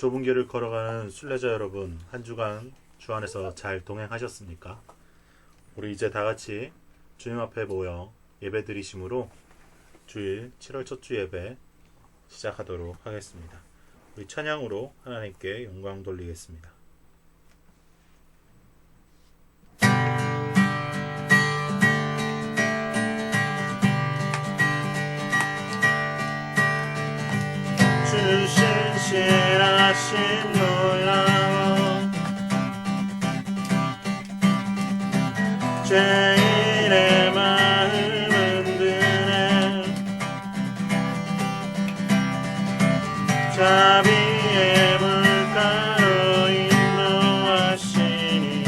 좁은 길을 걸어가는 순례자 여러분, 한 주간 주 안에서 잘 동행하셨습니까? 우리 이제 다 같이 주님 앞에 모여 예배 드리심으로 주일 7월 첫 주 예배 시작하도록 하겠습니다. 우리 찬양으로 하나님께 영광 돌리겠습니다. 주 신실하심 놀라워 죄인의 마음 흔드네 자비의 물가로 인도하시니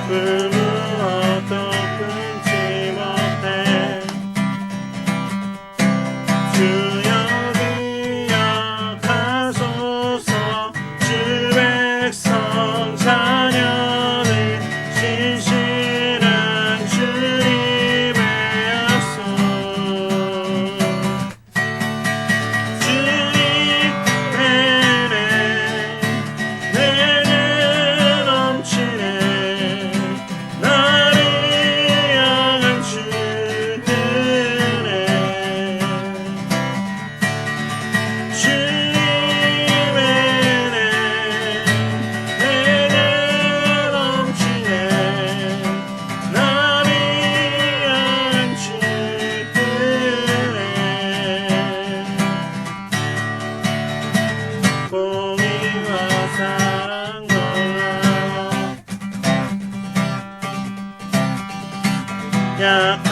그 무엇도 끊지 못해 주여 기억하소서 주 백성 자녀들 신실한 주님의 약속 주님의 은혜 내게 넘치네 나를 향한 주 은혜 주님의 은혜 내게 넘치네 나를 향한 주 은혜 공의와 사랑 놀라워 약한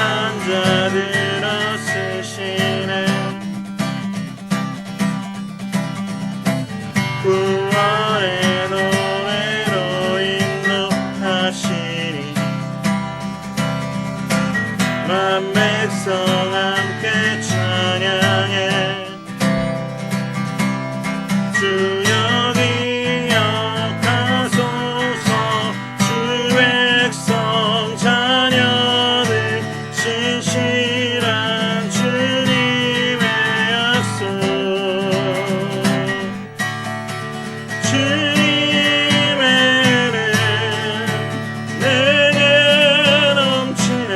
자들 어쓰시네 구원의 노래로 인도하시니 만 백성 함께 찬양해 주여 기억하소서 주 백성 자녀들 신실한 주님의 약속 주님의 은혜 내게 넘치네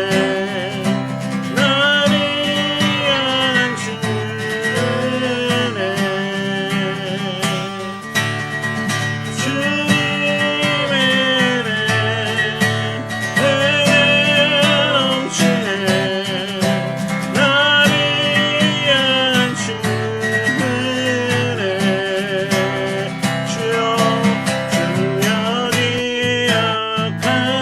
나를 향한 주 은혜 주님의 은혜 내게 넘치네 나를 향한 주 은혜 주여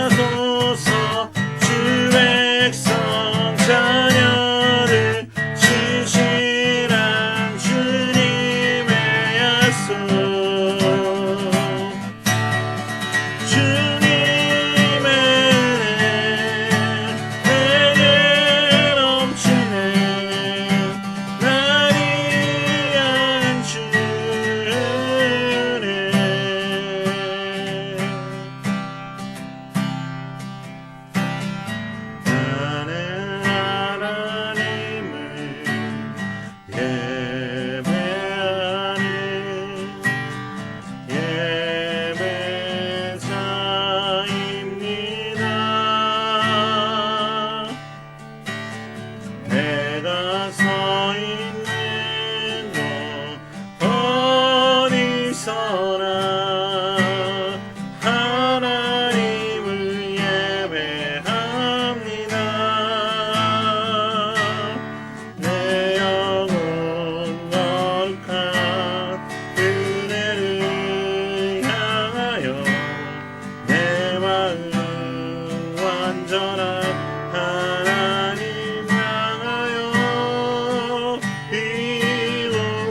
기억하소서 주 백성 자녀들 신실한 주님의 약속 주님의 은혜 내게 넘치네 나를 향한 주 은혜 나는 하나님을 예배하는 예배자입니다. 내가 서 있는 곳 어디서나 하나님을 예배합니다. 내 영혼 거룩한 은혜를 향하여 내 마음 완전한 하나님 향하여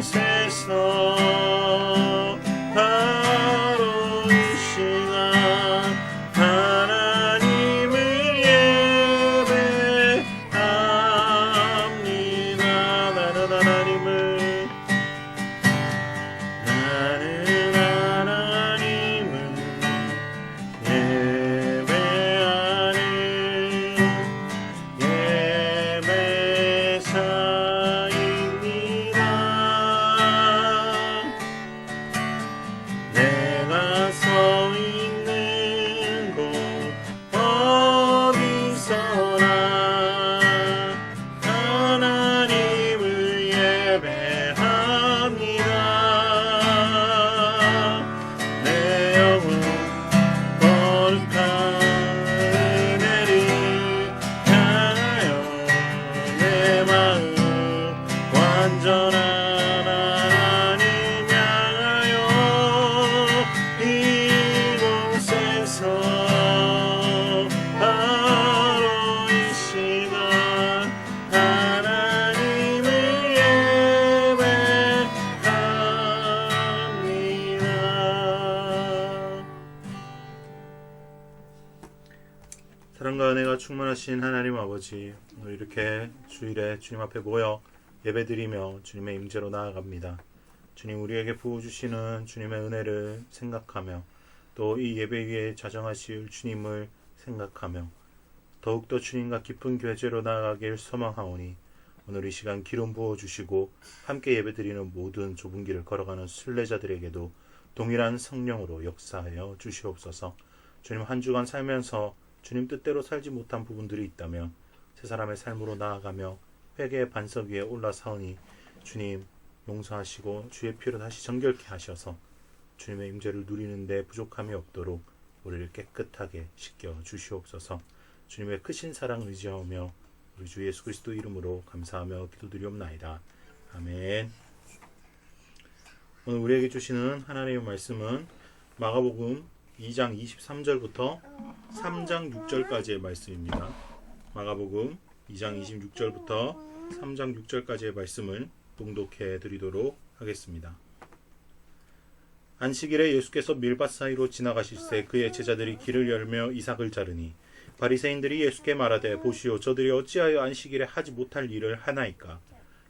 이곳에서 바로 이 시간 하나님을 예배합니다. 나는 하나님을 예배하는 예배사입니다. 은혜가 충만하신 하나님 아버지, 오늘 이렇게 주일에 주님 앞에 모여 예배드리며 주님의 임재로 나아갑니다. 주님, 우리에게 부어주시는 주님의 은혜를 생각하며 또 이 예배 위에 자정하실 주님을 생각하며 더욱더 주님과 깊은 교제로 나아가길 소망하오니 오늘 이 시간 기름 부어주시고 함께 예배드리는 모든 좁은 길을 걸어가는 순례자들에게도 동일한 성령으로 역사하여 주시옵소서. 주님, 한 주간 살면서 주님 뜻대로 살지 못한 부분들이 있다면 새 사람의 삶으로 나아가며 회개의 반석 위에 올라서니 주님 용서하시고 주의 피로 다시 정결케 하셔서 주님의 임재를 누리는 데 부족함이 없도록 우리를 깨끗하게 씻겨 주시옵소서. 주님의 크신 사랑 의지하며 우리 주 예수 그리스도 이름으로 감사하며 기도드리옵나이다. 아멘. 오늘 우리에게 주시는 하나님의 말씀은 마가복음 2장 23절부터 3장 6절까지의 말씀입니다. 마가복음 2장 26절부터 3장 6절까지의 말씀을 봉독해 드리도록 하겠습니다. 안식일에 예수께서 밀밭 사이로 지나가실새 그의 제자들이 길을 열며 이삭을 자르니 바리새인들이 예수께 말하되 보시오, 저들이 어찌하여 안식일에 하지 못할 일을 하나이까?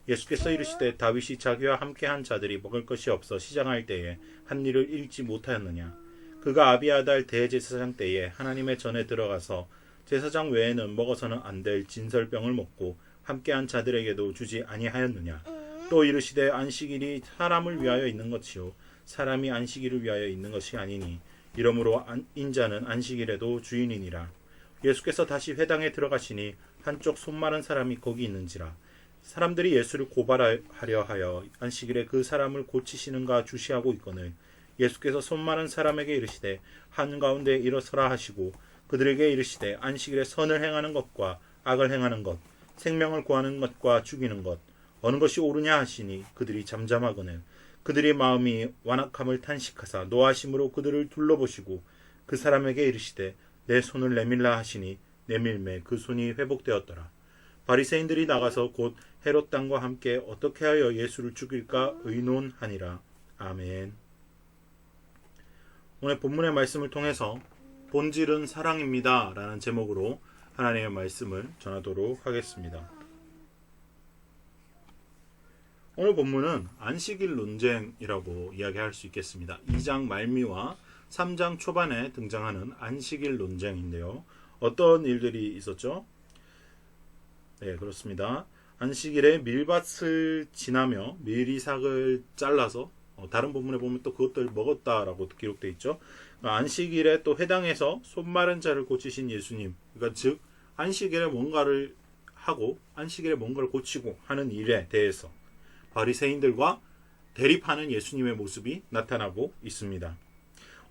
예수께서 이르시되 다윗이 자기와 함께한 자들이 먹을 것이 없어 시장할 때에 한 일을 잃지 못하였느냐? 그가 아비아달 대제사장 때에 하나님의 전에 들어가서 제사장 외에는 먹어서는 안 될 진설병을 먹고 함께한 자들에게도 주지 아니하였느냐? 또 이르시되 안식일이 사람을 위하여 있는 것이요 사람이 안식일을 위하여 있는 것이 아니니 이러므로 인자는 안식일에도 주인이니라. 예수께서 다시 회당에 들어가시니 한쪽 손 마른 사람이 거기 있는지라. 사람들이 예수를 고발하려 하여 안식일에 그 사람을 고치시는가 주시하고 있거늘 예수께서 손 마른 사람에게 이르시되 한가운데 일어서라 하시고 그들에게 이르시되 안식일에 선을 행하는 것과 악을 행하는 것, 생명을 구하는 것과 죽이는 것 어느 것이 옳으냐 하시니 그들이 잠잠하거늘 그들의 마음이 완악함을 탄식하사 노하심으로 그들을 둘러보시고 그 사람에게 이르시되 내 손을 내밀라 하시니 내밀매 그 손이 회복되었더라. 바리새인들이 나가서 곧 헤롯 당과 함께 어떻게 하여 예수를 죽일까 의논하니라. 아멘. 오늘 본문의 말씀을 통해서 본질은 사랑입니다 라는 제목으로 하나님의 말씀을 전하도록 하겠습니다. 오늘 본문은 안식일 논쟁이라고 이야기할 수 있겠습니다. 2장 말미와 3장 초반에 등장하는 안식일 논쟁인데요. 어떤 일들이 있었죠? 네, 그렇습니다. 안식일에 밀밭을 지나며 밀이삭을 잘라서 다른 본문에 보면 또 그것들 먹었다라고 기록되어 있죠. 안식일에 또 회당에서 손 마른 자를 고치신 예수님, 그러니까 즉 안식일에 뭔가를 하고 안식일에 뭔가를 고치고 하는 일에 대해서 바리새인들과 대립하는 예수님의 모습이 나타나고 있습니다.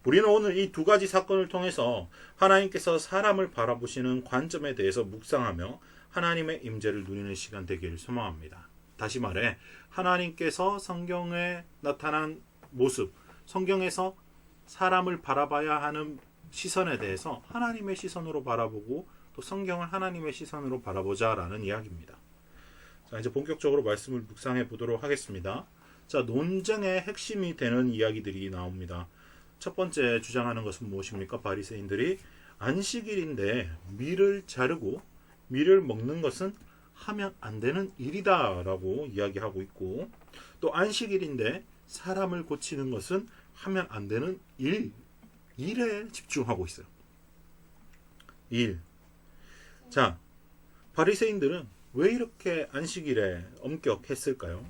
우리는 오늘 이 두 가지 사건을 통해서 하나님께서 사람을 바라보시는 관점에 대해서 묵상하며 하나님의 임재를 누리는 시간 되기를 소망합니다. 다시 말해 하나님께서 성경에 나타난 모습, 성경에서 사람을 바라봐야 하는 시선에 대해서 하나님의 시선으로 바라보고 또 성경을 하나님의 시선으로 바라보자라는 이야기입니다. 자, 이제 본격적으로 말씀을 묵상해 보도록 하겠습니다. 자, 논쟁의 핵심이 되는 이야기들이 나옵니다. 첫 번째 주장하는 것은 무엇입니까? 바리새인들이 안식일인데 밀을 자르고 밀을 먹는 것은 하면 안 되는 일이다 라고 이야기하고 있고, 또 안식일인데 사람을 고치는 것은 하면 안 되는 일에 집중하고 있어요. 일. 자, 바리새인들은 왜 이렇게 안식일에 엄격했을까요?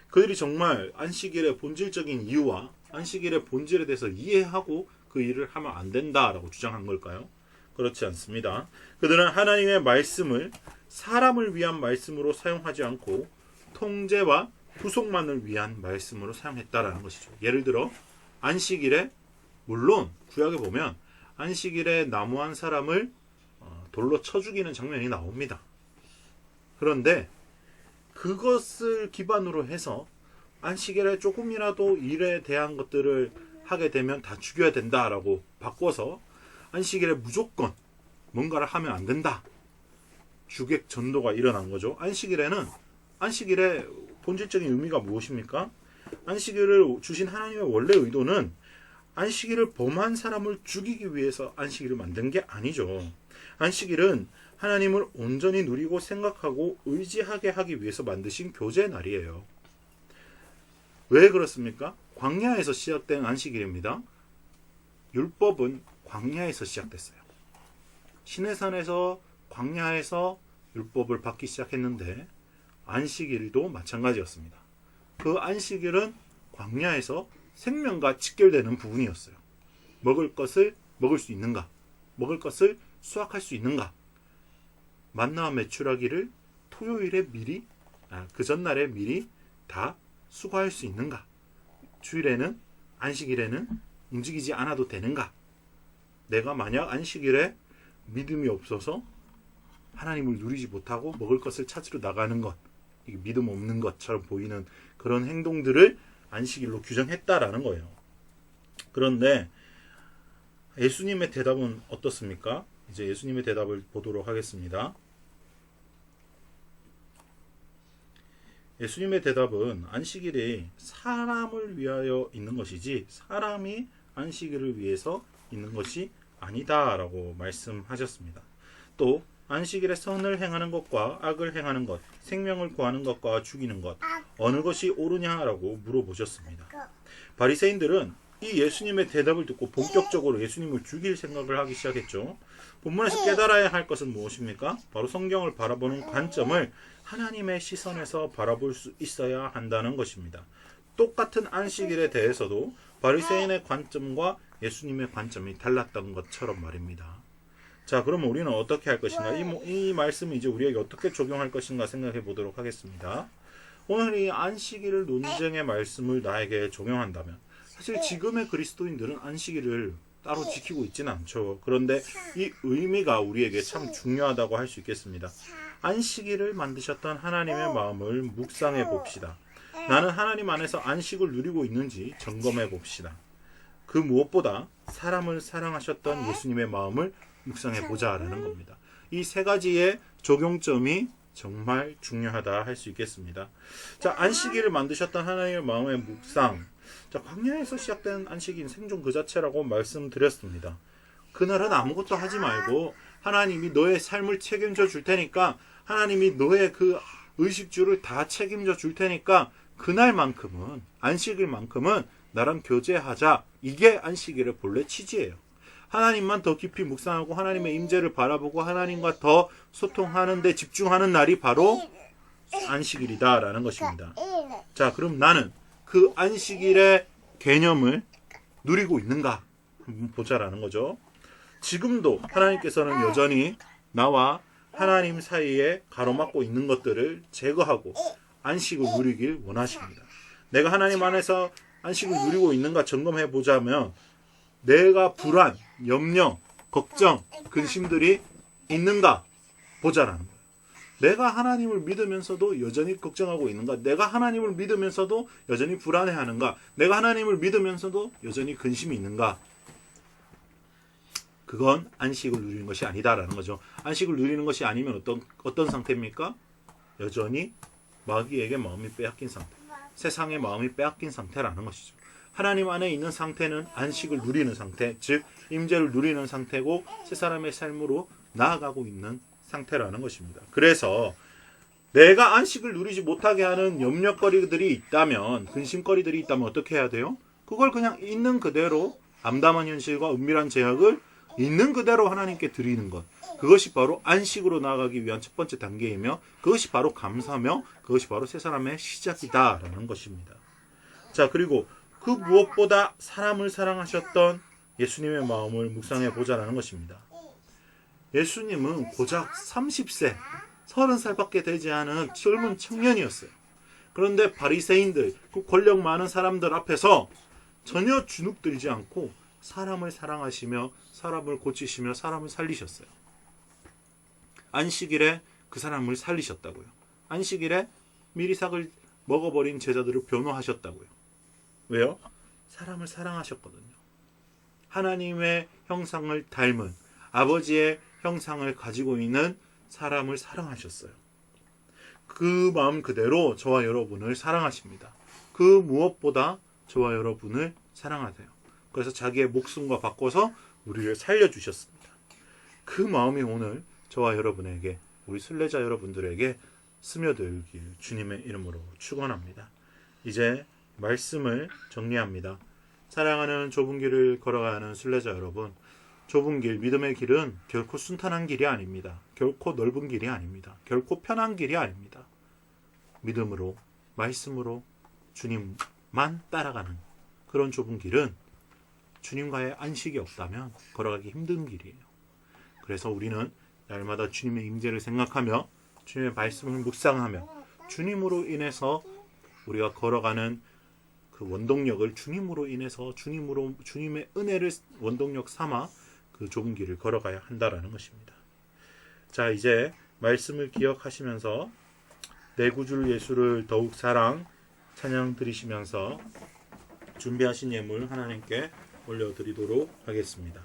그들이 정말 안식일의 본질적인 이유와 안식일의 본질에 대해서 이해하고 그 일을 하면 안 된다라고 주장한 걸까요? 그렇지 않습니다. 그들은 하나님의 말씀을 사람을 위한 말씀으로 사용하지 않고 통제와 후속만을 위한 말씀으로 사용했다라는 것이죠. 예를 들어 안식일에, 물론 구약에 보면 안식일에 나무 한 사람을 돌로 쳐 죽이는 장면이 나옵니다. 그런데 그것을 기반으로 해서 안식일에 조금이라도 일에 대한 것들을 하게 되면 다 죽여야 된다라고 바꿔서 안식일에 무조건 뭔가를 하면 안 된다. 주객 전도가 일어난 거죠. 안식일의 본질적인 의미가 무엇입니까? 안식일을 주신 하나님의 원래 의도는 안식일을 범한 사람을 죽이기 위해서 안식일을 만든 게 아니죠. 안식일은 하나님을 온전히 누리고 생각하고 의지하게 하기 위해서 만드신 교제의 날이에요. 왜 그렇습니까? 광야에서 시작된 안식일입니다. 율법은 광야에서 시작됐어요. 시내산에서 광야에서 율법을 받기 시작했는데 안식일도 마찬가지였습니다. 그 안식일은 광야에서 생명과 직결되는 부분이었어요. 먹을 것을 먹을 수 있는가? 먹을 것을 수확할 수 있는가? 만나와 메추라기를 토요일에 미리, 그 전날에 미리 다 수거할 수 있는가? 주일에는, 안식일에는 움직이지 않아도 되는가? 내가 만약 안식일에 믿음이 없어서 하나님을 누리지 못하고 먹을 것을 찾으러 나가는 것, 이게 믿음 없는 것처럼 보이는 그런 행동들을 안식일로 규정했다라는 거예요. 그런데 예수님의 대답은 어떻습니까? 이제 예수님의 대답을 보도록 하겠습니다. 예수님의 대답은 안식일이 사람을 위하여 있는 것이지 사람이 안식일을 위해서 있는 것이 아니다라고 말씀하셨습니다. 또 안식일에 선을 행하는 것과 악을 행하는 것, 생명을 구하는 것과 죽이는 것, 어느 것이 옳으냐라고 물어보셨습니다. 바리새인들은 이 예수님의 대답을 듣고 본격적으로 예수님을 죽일 생각을 하기 시작했죠. 본문에서 깨달아야 할 것은 무엇입니까? 바로 성경을 바라보는 관점을 하나님의 시선에서 바라볼 수 있어야 한다는 것입니다. 똑같은 안식일에 대해서도 바리새인의 관점과 예수님의 관점이 달랐던 것처럼 말입니다. 자, 그럼 우리는 어떻게 할 것인가? 이 말씀이 이제 우리에게 어떻게 적용할 것인가 생각해 보도록 하겠습니다. 오늘 이 안식일 논쟁의 말씀을 나에게 적용한다면 사실 지금의 그리스도인들은 안식일을 따로 지키고 있지는 않죠. 그런데 이 의미가 우리에게 참 중요하다고 할 수 있겠습니다. 안식일을 만드셨던 하나님의 마음을 묵상해 봅시다. 나는 하나님 안에서 안식을 누리고 있는지 점검해 봅시다. 그 무엇보다 사람을 사랑하셨던 예수님의 마음을 묵상해 보자라는 겁니다. 이 세 가지의 적용점이 정말 중요하다 할 수 있겠습니다. 자, 안식일을 만드셨던 하나님의 마음의 묵상. 자, 광야에서 시작된 안식인 생존 그 자체라고 말씀드렸습니다. 그날은 아무것도 하지 말고 하나님이 너의 삶을 책임져 줄 테니까, 하나님이 너의 그 의식주를 다 책임져 줄 테니까 그날만큼은, 안식일만큼은 나랑 교제하자. 이게 안식일의 본래 취지예요. 하나님만 더 깊이 묵상하고 하나님의 임재를 바라보고 하나님과 더 소통하는 데 집중하는 날이 바로 안식일이다라는 것입니다. 자, 그럼 나는 그 안식일의 개념을 누리고 있는가 한번 보자라는 거죠. 지금도 하나님께서는 여전히 나와 하나님 사이에 가로막고 있는 것들을 제거하고 안식을 누리길 원하십니다. 내가 하나님 안에서 안식을 누리고 있는가 점검해 보자면 내가 불안, 염려, 걱정, 근심들이 있는가 보자라는 거예요. 내가 하나님을 믿으면서도 여전히 걱정하고 있는가? 내가 하나님을 믿으면서도 여전히 불안해하는가? 내가 하나님을 믿으면서도 여전히 근심이 있는가? 그건 안식을 누리는 것이 아니다라는 거죠. 안식을 누리는 것이 아니면 어떤 상태입니까? 여전히 마귀에게 마음이 빼앗긴 상태, 세상의 마음이 빼앗긴 상태라는 것이죠. 하나님 안에 있는 상태는 안식을 누리는 상태, 즉 임재를 누리는 상태고 새 사람의 삶으로 나아가고 있는 상태라는 것입니다. 그래서 내가 안식을 누리지 못하게 하는 염려거리들이 있다면, 근심거리들이 있다면 어떻게 해야 돼요? 그걸 그냥 있는 그대로, 암담한 현실과 은밀한 제약을 있는 그대로 하나님께 드리는 것, 그것이 바로 안식으로 나아가기 위한 첫 번째 단계이며, 그것이 바로 감사며 그것이 바로 새 사람의 시작이다라는 것입니다. 자, 그리고 그 무엇보다 사람을 사랑하셨던 예수님의 마음을 묵상해 보자라는 것입니다. 예수님은 고작 30세, 30살밖에 되지 않은 젊은 청년이었어요. 그런데 바리새인들, 그 권력 많은 사람들 앞에서 전혀 주눅들지 않고 사람을 사랑하시며 사람을 고치시며 사람을 살리셨어요. 안식일에 그 사람을 살리셨다고요. 안식일에 미리삭을 먹어버린 제자들을 변호하셨다고요. 왜요? 사람을 사랑하셨거든요. 하나님의 형상을 닮은, 아버지의 형상을 가지고 있는 사람을 사랑하셨어요. 그 마음 그대로 저와 여러분을 사랑하십니다. 그 무엇보다 저와 여러분을 사랑하세요. 그래서 자기의 목숨과 바꿔서 우리를 살려주셨습니다. 그 마음이 오늘 저와 여러분에게, 우리 순례자 여러분들에게 스며들길 주님의 이름으로 축원합니다. 이제 말씀을 정리합니다. 사랑하는 좁은 길을 걸어가는 순례자 여러분, 좁은 길, 믿음의 길은 결코 순탄한 길이 아닙니다. 결코 넓은 길이 아닙니다. 결코 편한 길이 아닙니다. 믿음으로, 말씀으로 주님만 따라가는 그런 좁은 길은 주님과의 안식이 없다면 걸어가기 힘든 길이에요. 그래서 우리는 날마다 주님의 임재를 생각하며 주님의 말씀을 묵상하며 주님으로 인해서 우리가 걸어가는 그 원동력을 주님으로 인해서 주님의 은혜를 원동력 삼아 그 좁은 길을 걸어가야 한다라는 것입니다. 자, 이제 말씀을 기억하시면서 내 구주 예수를 더욱 사랑 찬양 드리시면서 준비하신 예물 하나님께 올려드리도록 하겠습니다.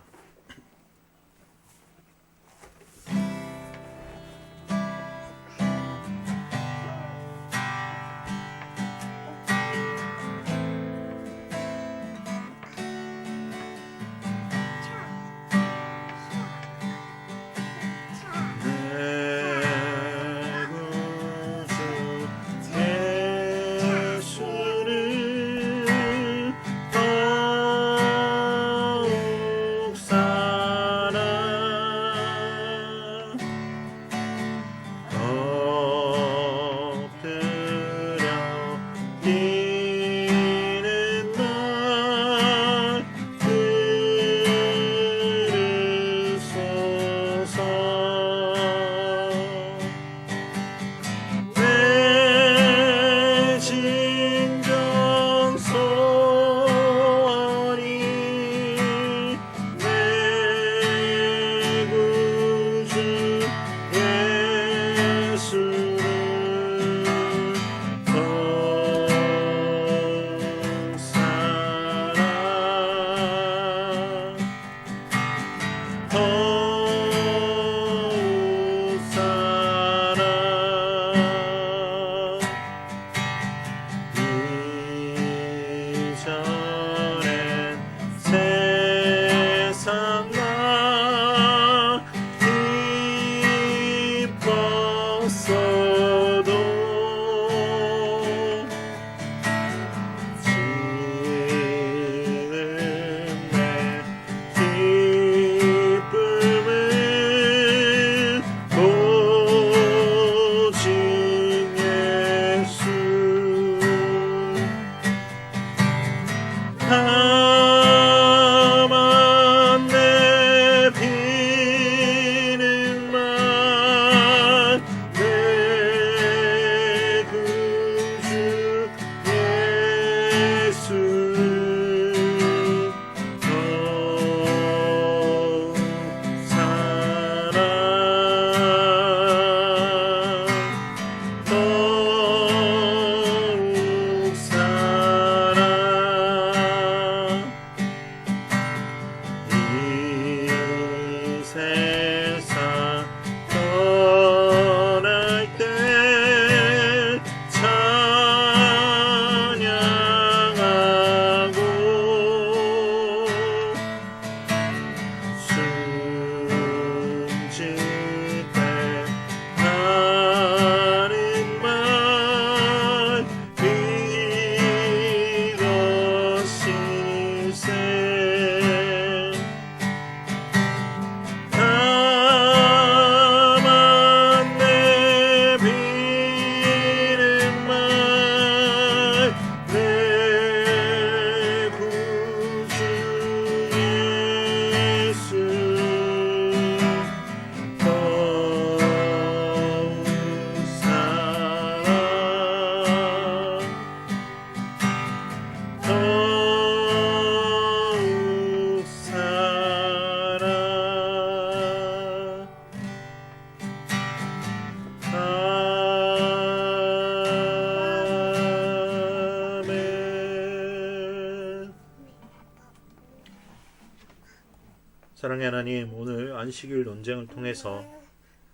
사랑의 하나님, 오늘 안식일 논쟁을 통해서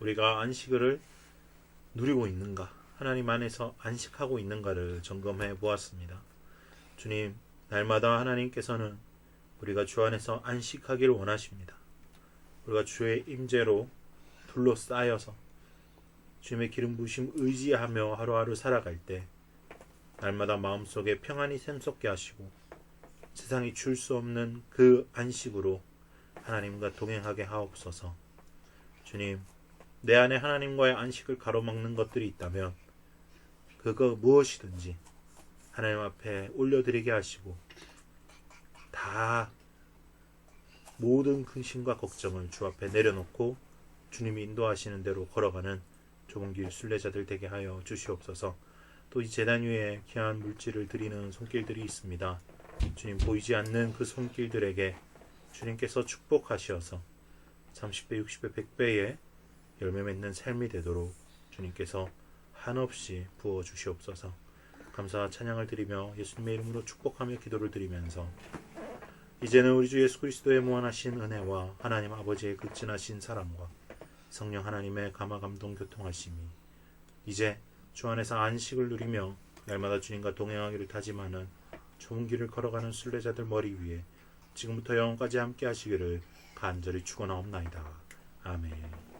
우리가 안식일을 누리고 있는가, 하나님 안에서 안식하고 있는가를 점검해 보았습니다. 주님, 날마다 하나님께서는 우리가 주 안에서 안식하기를 원하십니다. 우리가 주의 임재로 둘러싸여서 주님의 기름 부으심 의지하며 하루하루 살아갈 때 날마다 마음속에 평안이 샘솟게 하시고 세상이 줄 수 없는 그 안식으로 하나님과 동행하게 하옵소서. 주님, 내 안에 하나님과의 안식을 가로막는 것들이 있다면 그거 무엇이든지 하나님 앞에 올려드리게 하시고 다 모든 근심과 걱정을 주 앞에 내려놓고 주님이 인도하시는 대로 걸어가는 좁은 길 순례자들 되게 하여 주시옵소서. 또 이 제단 위에 귀한 물질을 드리는 손길들이 있습니다. 주님, 보이지 않는 그 손길들에게 주님께서 축복하시어서 30배, 60배, 100배의 열매 맺는 삶이 되도록 주님께서 한없이 부어 주시옵소서. 감사와 찬양을 드리며 예수님의 이름으로 축복하며 기도를 드리면서 이제는 우리 주 예수 그리스도의 무한하신 은혜와 하나님 아버지의 극진하신 사랑과 성령 하나님의 감화 감동 교통하심이 이제 주 안에서 안식을 누리며 날마다 주님과 동행하기를 다짐하는 좋은 길을 걸어가는 순례자들 머리 위에 지금부터 영원까지 함께 하시기를 간절히 축원하옵나이다. 아멘.